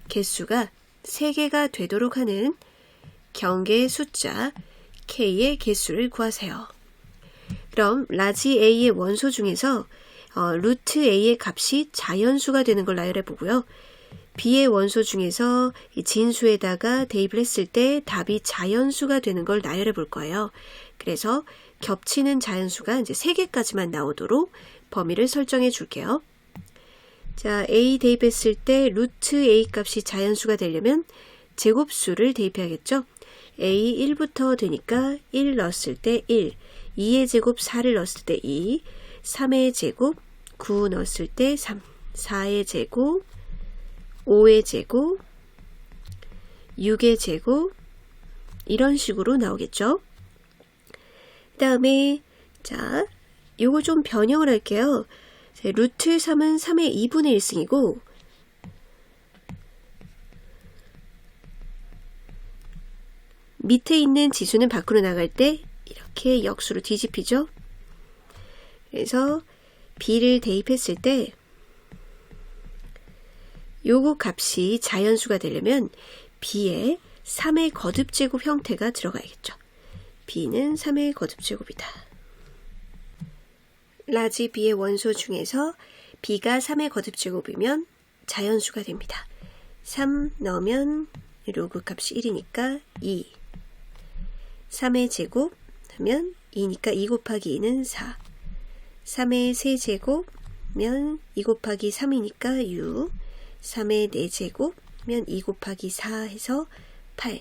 개수가 3개가 되도록 하는 경계의 숫자 K의 개수를 구하세요. 그럼 라지 A의 원소 중에서 루트 A의 값이 자연수가 되는 걸 나열해 보고요. B의 원소 중에서 이 진수에다가 대입을 했을 때 답이 자연수가 되는 걸 나열해 볼 거예요. 그래서 겹치는 자연수가 이제 3개까지만 나오도록 범위를 설정해 줄게요. 자, A 대입했을 때 루트 A 값이 자연수가 되려면 제곱수를 대입해야겠죠. A 1부터 되니까 1 넣었을 때 1, 2의 제곱 4를 넣었을 때 2, 3의 제곱 9 넣었을 때 3, 4의 제곱 5의 제곱, 6의 제곱 이런 식으로 나오겠죠. 그 다음에 자, 요거 좀 변형을 할게요. 자, 루트 3은 3의 2분의 1승이고 밑에 있는 지수는 밖으로 나갈 때 이렇게 역수로 뒤집히죠. 그래서 B를 대입했을 때 요거 값이 자연수가 되려면 B에 3의 거듭제곱 형태가 들어가야겠죠. B는 3의 거듭제곱이다. 라지 B의 원소 중에서 B가 3의 거듭제곱이면 자연수가 됩니다. 3 넣으면 로그 값이 1이니까 2. 3의 제곱 하면 2니까 2 곱하기 2는 4. 3의 세제곱면 2 곱하기 3이니까 6. 3의 4제곱면 2 곱하기 4 해서 8.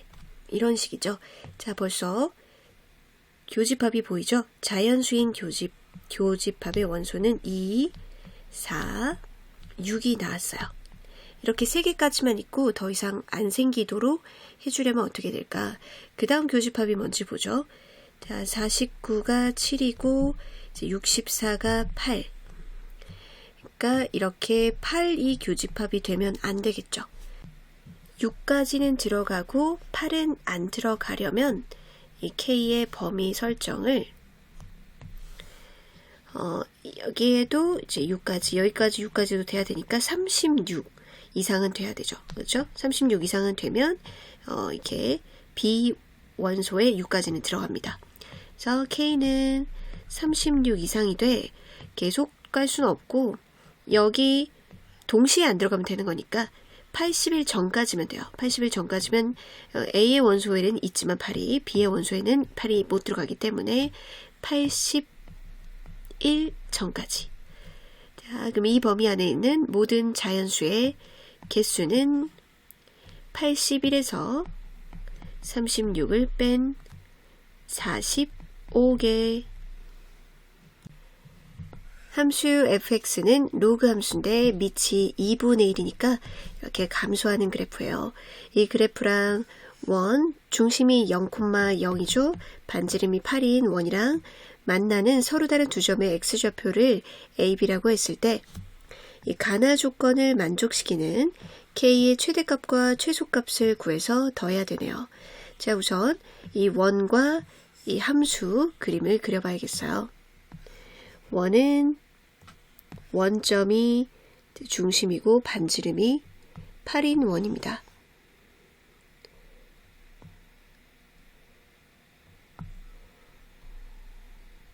이런 식이죠. 자, 벌써 교집합이 보이죠? 자연수인 교집합의 원소는 2, 4, 6이 나왔어요. 이렇게 3개까지만 있고 더 이상 안 생기도록 해주려면 어떻게 될까? 그 다음 교집합이 뭔지 보죠. 자, 49가 7이고 64가 8. 그러니까 이렇게 8이 교집합이 되면 안 되겠죠. 6까지는 들어가고 8은 안 들어가려면 이 K의 범위 설정을 여기에도 이제 6까지, 여기까지 6까지도 돼야 되니까 36 이상은 돼야 되죠. 그렇죠? 36 이상은 되면 이렇게 B 원소에 6까지는 들어갑니다. 그래서 K는 36 이상이 돼 계속 갈 수는 없고 여기 동시에 안 들어가면 되는 거니까 80일 전까지면 돼요. 80일 전까지면 A의 원소에는 있지만 8이, B의 원소에는 8이 못 들어가기 때문에 80일 전까지. 자, 그럼 이 범위 안에 있는 모든 자연수의 개수는 81에서 36을 뺀 45개. 함수 fx는 로그 함수인데 밑이 2분의 1이니까 이렇게 감소하는 그래프예요. 이 그래프랑 원, 중심이 0,0이죠. 반지름이 8인 원이랑 만나는 서로 다른 두 점의 x좌표를 AB라고 했을 때 이 가나 조건을 만족시키는 K의 최대값과 최소값을 구해서 더해야 되네요. 자, 우선 이 원과 이 함수 그림을 그려봐야겠어요. 원은 원점이 중심이고 반지름이 8인 원입니다.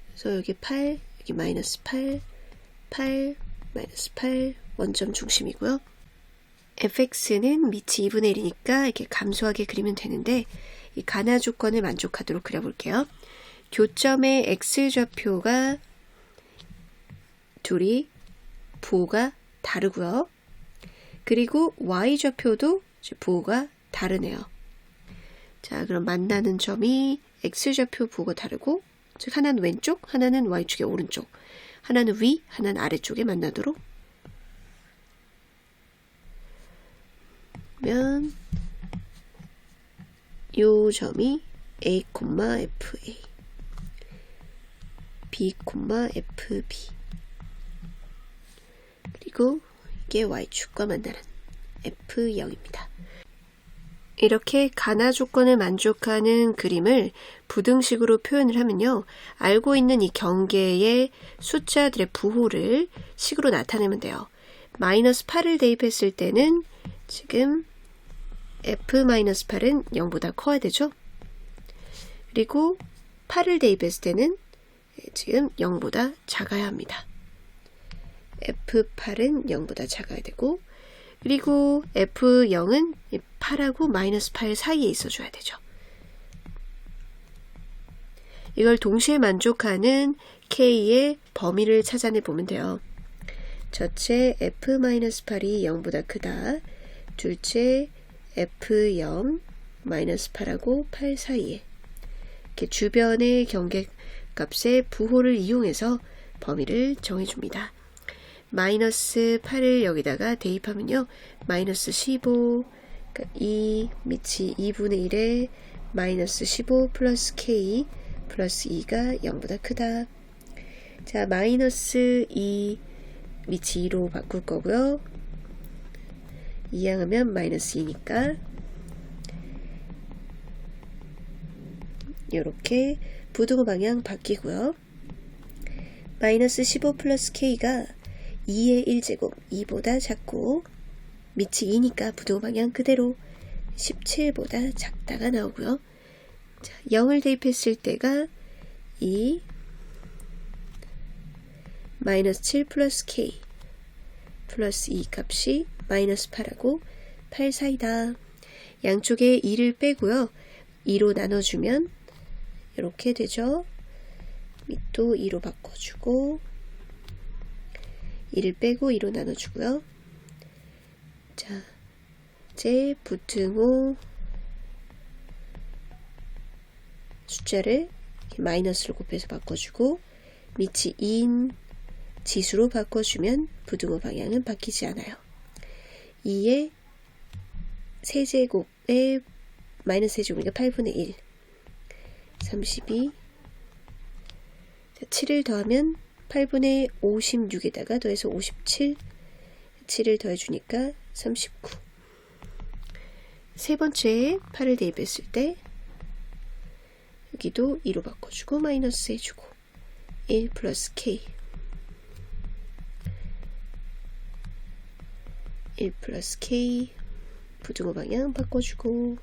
그래서 여기 8, 여기 마이너스 8, 8, 마이너스 8, 원점 중심이고요. fx는 밑이 2분의 1이니까 이렇게 감소하게 그리면 되는데 이 가나 조건을 만족하도록 그려볼게요. 교점의 x좌표가 둘이 부호가 다르고요. 그리고 y좌표도 부호가 다르네요. 자, 그럼 만나는 점이 x좌표 부호가 다르고 즉 하나는 왼쪽, 하나는 y축의 오른쪽, 하나는 위, 하나는 아래쪽에 만나도록 면 요 점이 A, FA B, FB 그리고 이게 Y축과 만나는 F0입니다. 이렇게 가나 조건을 만족하는 그림을 부등식으로 표현을 하면요. 알고 있는 이 경계의 숫자들의 부호를 식으로 나타내면 돼요. 마이너스 8을 대입했을 때는 지금 F-8은 0보다 커야 되죠. 그리고 8을 대입했을 때는 지금 0보다 작아야 합니다. F8은 0보다 작아야 되고 그리고 F0은 8하고 마이너스 8 사이에 있어줘야 되죠. 이걸 동시에 만족하는 K의 범위를 찾아내 보면 돼요. 첫째 F-8이 0보다 크다. 둘째 F0 마이너스 8하고 8 사이에 이렇게 주변의 경계값의 부호를 이용해서 범위를 정해줍니다. 마이너스 8을 여기다가 대입하면요. 마이너스 15, 그러니까 2 밑이 2분의 1에 마이너스 15 플러스 K 플러스 2가 0보다 크다. 자, 마이너스 2 밑이 2로 바꿀 거고요. 이항하면 마이너스 2니까 이렇게 부등호 방향 바뀌고요. 마이너스 15 플러스 K가 2의 1제곱 2보다 작고 밑이 2니까 부등호 방향 그대로 17보다 작다가 나오고요. 자, 0을 대입했을 때가 2 마이너스 7 플러스 K 플러스 2 값이 마이너스 8하고 8 사이다. 양쪽에 2를 빼고요. 2로 나눠주면 이렇게 되죠. 밑도 2로 바꿔주고 2를 빼고 2로 나눠주고요. 자, 이제 부등호 숫자를 마이너스로 곱해서 바꿔주고 밑이 2인 지수로 바꿔주면 부등호 방향은 바뀌지 않아요. 2의 세제곱에 마이너스 세제곱이니까 8분의 1 32 자, 7을 더하면 8분의 56에다가 더해서 57 7을 더해주니까 39 세 번째에 8을 대입했을 때 여기도 2로 바꿔주고 마이너스 해주고 1 플러스 K 1 플러스 K 부등호 방향 바꿔주고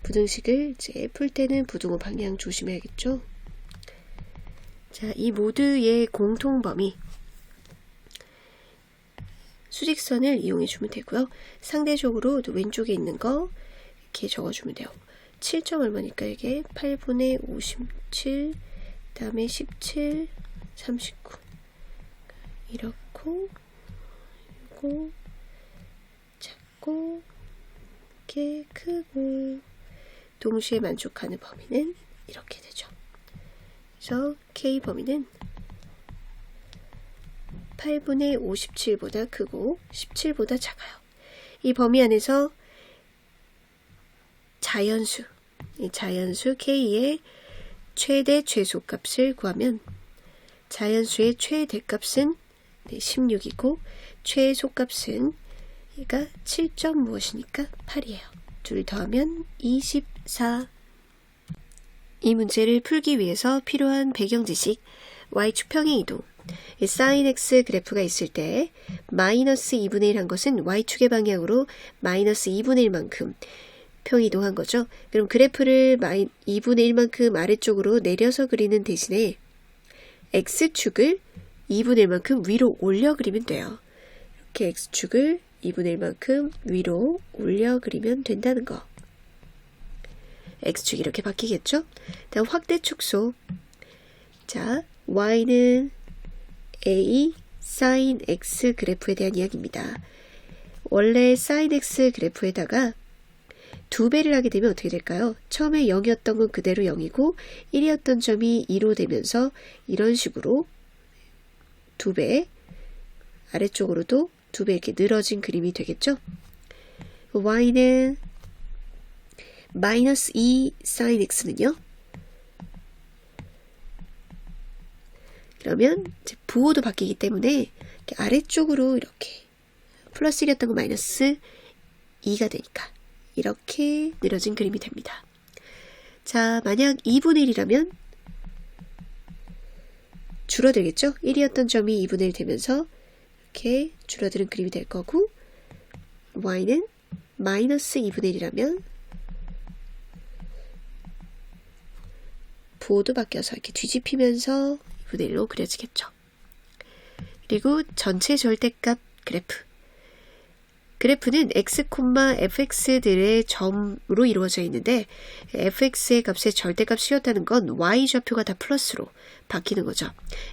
부등식을 이제 풀 때는 부등호 방향 조심해야겠죠. 자, 이 모두의 공통 범위 수직선을 이용해 주면 되고요. 상대적으로 왼쪽에 있는 거 이렇게 적어주면 돼요. 7점 얼마니까 이게 8분의 57 다음에 17 39 이렇고 이거 작고 이렇게 크고 동시에 만족하는 범위는 이렇게 되죠. 그래서 K 범위는 8분의 57보다 크고 17보다 작아요. 이 범위 안에서 자연수, 이 자연수 K의 최대 최소값을 구하면 자연수의 최대값은 16이고 최소값은 얘가 7점 무엇이니까 8이에요. 둘 더하면 24. 이 문제를 풀기 위해서 필요한 배경 지식, Y축평의 이동. sin x 그래프가 있을 때 마이너스 2분의 1 한 것은 Y축의 방향으로 마이너스 2분의 1만큼 평이동한 거죠. 그럼 그래프를 2분의 1만큼 아래쪽으로 내려서 그리는 대신에 X축을 2분의 1만큼 위로 올려 그리면 돼요. 이렇게 X축을 2분의 1만큼 위로 올려 그리면 된다는 거. X축이 이렇게 바뀌겠죠? 다음 확대 축소. 자, Y는 A sin X 그래프에 대한 이야기입니다. 원래 sin X 그래프에다가 2배를 하게 되면 어떻게 될까요? 처음에 0이었던 건 그대로 0이고 1이었던 점이 2로 되면서 이런 식으로 2배 아래쪽으로도 2배 이렇게 늘어진 그림이 되겠죠? Y는 마이너스 2 sin x는요? 그러면 이제 부호도 바뀌기 때문에 이렇게 아래쪽으로 이렇게 플러스 1이었던 거 마이너스 2가 되니까 이렇게 늘어진 그림이 됩니다. 자, 만약 2분의 1이라면 줄어들겠죠? 1이었던 점이 2분의 1 되면서 이렇게 줄어드는 그림이 될 거고, y는 마이너스 2분의 1이라면 부호도 바뀌어서 이렇게 뒤집히면서 2분의 1로 그려지겠죠. 그리고 전체 절대값 그래프. 그래프는 x, fx들의 점으로 이루어져 있는데 fx의 값의 절대값이었다는 건 y좌표가 다 플러스로 바뀌는 거죠.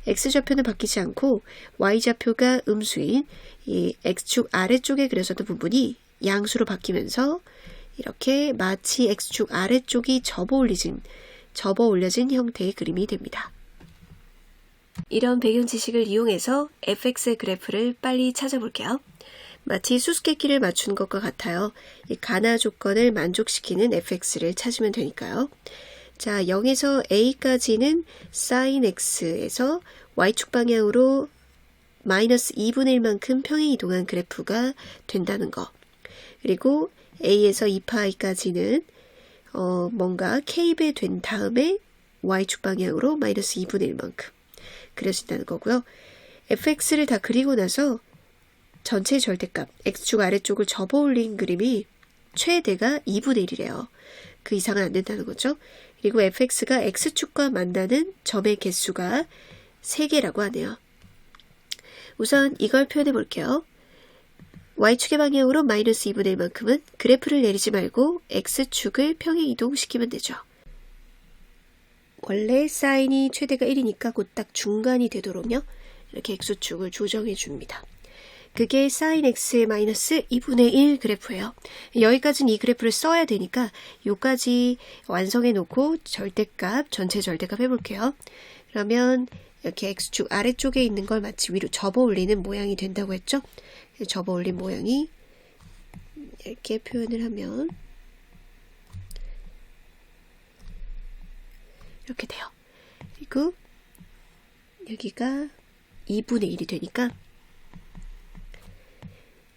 x좌표는 바뀌지 않고 y좌표가 음수인 이 x축 아래쪽에 그려졌던 부분이 양수로 바뀌면서 이렇게 마치 x축 아래쪽이 접어 올려진 형태의 그림이 됩니다. 이런 배경 지식을 이용해서 fx의 그래프를 빨리 찾아볼게요. 마치 수수께끼를 맞춘 것과 같아요. 이 가나 조건을 만족시키는 fx를 찾으면 되니까요. 자, 0에서 a까지는 sin x에서 y축 방향으로 마이너스 2분의 1만큼 평행 이동한 그래프가 된다는 거. 그리고 a에서 2파이까지는 뭔가 k배 된 다음에 y축 방향으로 마이너스 2분의 1만큼 그려진다는 거고요. fx를 다 그리고 나서 전체 절대값 x축 아래쪽을 접어 올린 그림이 최대가 2분의 1이래요. 그 이상은 안 된다는 거죠. 그리고 fx가 x축과 만나는 점의 개수가 3개라고 하네요. 우선 이걸 표현해 볼게요. y축의 방향으로 마이너스 2분의 1만큼은 그래프를 내리지 말고 x축을 평행 이동시키면 되죠. 원래 사인이 최대가 1이니까 곧 딱 중간이 되도록요. 이렇게 x축을 조정해 줍니다. 그게 sin x의 마이너스 2분의 1 그래프예요. 여기까지는 이 그래프를 써야 되니까 요까지 완성해 놓고 절대값, 전체 절대값 해볼게요. 그러면 이렇게 x축 아래쪽에 있는 걸 마치 위로 접어 올리는 모양이 된다고 했죠? 접어 올린 모양이 이렇게 표현을 하면 이렇게 돼요. 그리고 여기가 2분의 1이 되니까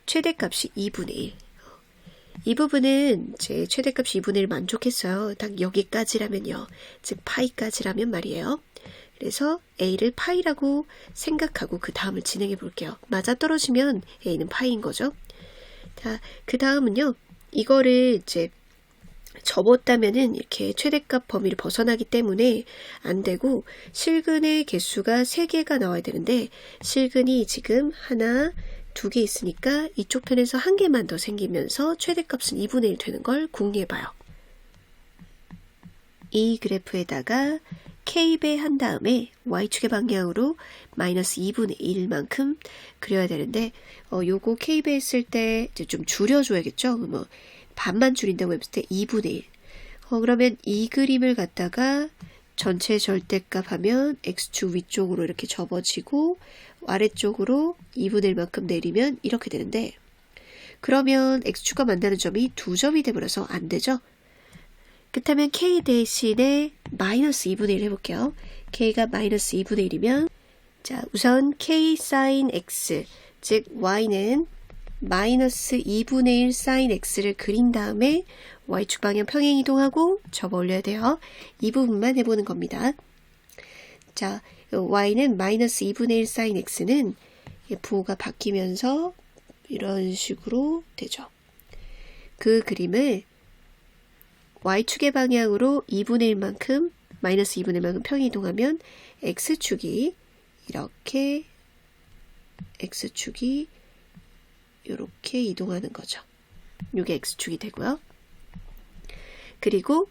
최대값이 2분의 1. 이 부분은 제 최대값이 2분의 1 만족했어요. 딱 여기까지라면요. 즉 파이까지라면 말이에요. 그래서 a를 파이라고 생각하고 그 다음을 진행해 볼게요. 맞아떨어지면 a는 파이인 거죠. 자, 그 다음은요. 이거를 이제 접었다면은 이렇게 최대값 범위를 벗어나기 때문에 안 되고 실근의 개수가 3개가 나와야 되는데 실근이 지금 하나, 2개 있으니까 이쪽 편에서 1개만 더 생기면서 최대값은 2분의 1 되는 걸 궁리해봐요. 이 그래프에다가 k배 한 다음에 y축의 방향으로 마이너스 2분의 1만큼 그려야 되는데 요거 k배 했을 때 이제 좀 줄여줘야겠죠. 뭐 반만 줄인다고 했을 때 2분의 1. 그러면 이 그림을 갖다가 전체 절대값 하면 x축 위쪽으로 이렇게 접어지고 아래쪽으로 2분의 1만큼 내리면 이렇게 되는데 그러면 x축과 만나는 점이 2점이 돼버려서 안 되죠. 그렇다면 k 대신에 마이너스 2분의 1 해볼게요. k가 마이너스 2분의 1이면 자 우선 k sin x 즉 y는 마이너스 2분의 1 sin x를 그린 다음에 y축 방향 평행 이동하고 접어 올려야 돼요. 이 부분만 해보는 겁니다. 자, y는 마이너스 2분의 1 sin x는 부호가 바뀌면서 이런 식으로 되죠. 그 그림을 y축의 방향으로 2분의 1만큼 마이너스 2분의 1만큼 평행 이동하면 x축이 이렇게 x축이 이렇게 이동하는 거죠. 이게 x축이 되고요. 그리고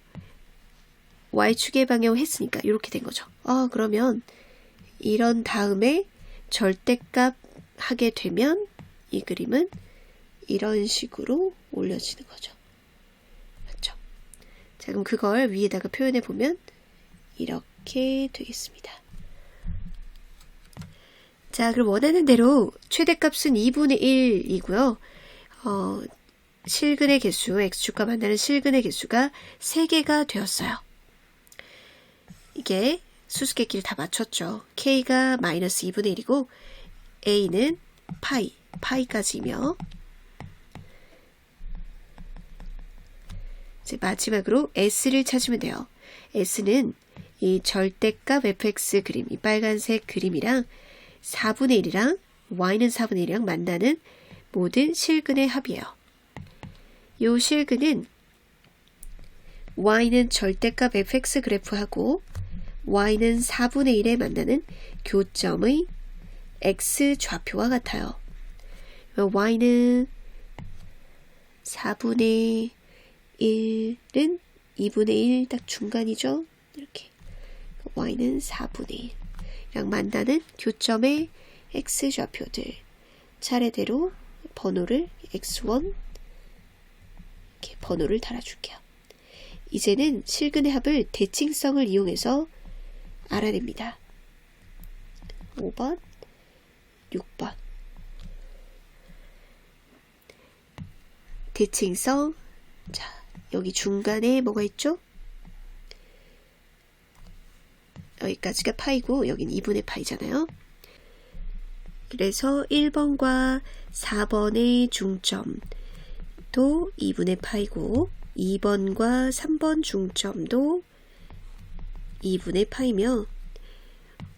y축의 방향을 했으니까 이렇게 된 거죠. 그러면 이런 다음에 절대값 하게 되면 이 그림은 이런 식으로 올려지는 거죠. 맞죠? 자, 그럼 그걸 위에다가 표현해 보면 이렇게 되겠습니다. 자, 그럼 원하는 대로 최대값은 2분의 1이고요. 실근의 개수, x축과 만나는 실근의 개수가 3개가 되었어요. 이게 수수께끼를 다 맞췄죠. k가 마이너스 2분의 1이고 a는 파이까지이며 이제 마지막으로 s를 찾으면 돼요. s는 이 절대값 fx 그림, 이 빨간색 그림이랑 4분의 1이랑 y는 4분의 1이랑 만나는 모든 실근의 합이에요. 이 실근은 y는 절대값 fx 그래프하고 y는 4분의 1에 만나는 교점의 x 좌표와 같아요. y는 4분의 1은 2분의 1 딱 중간이죠. 이렇게 y는 4분의 1이랑 만나는 교점의 x 좌표들 차례대로 번호를 x1 이렇게 번호를 달아줄게요. 이제는 실근의 합을 대칭성을 이용해서 알아냅니다. 5번, 6번. 대칭성. 자, 여기 중간에 뭐가 있죠? 여기까지가 파이고 여기는 2분의 파이잖아요. 그래서 1번과 4번의 중점도 2분의 파이고 2번과 3번 중점도 2분의 파이며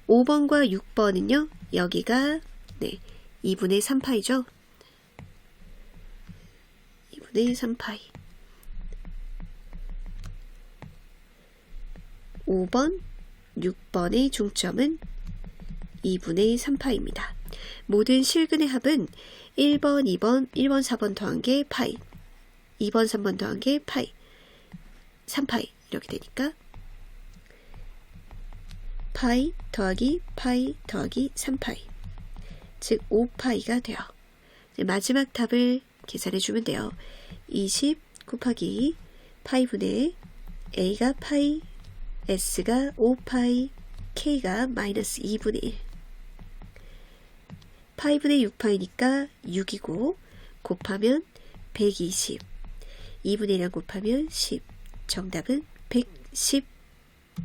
5번과 6번은요. 여기가 2분의 3파이죠. 2분의 3파이. 5번, 6번의 중점은 2분의 3파입니다. 모든 실근의 합은 1번, 2번, 1번, 4번 더한 게 파이, 2번, 3번 더한 게 파이, 3파이 이렇게 되니까 파이 더하기 3파이, 즉 5파이가 돼요. 마지막 답을 계산해주면 돼요. 20 곱하기 파이분의 a가 파이, s가 5파이, k가 마이너스 2분의 1. 파이분의 6파이니까 6이고 곱하면 120. 2분의 1이랑 곱하면 10. 정답은 110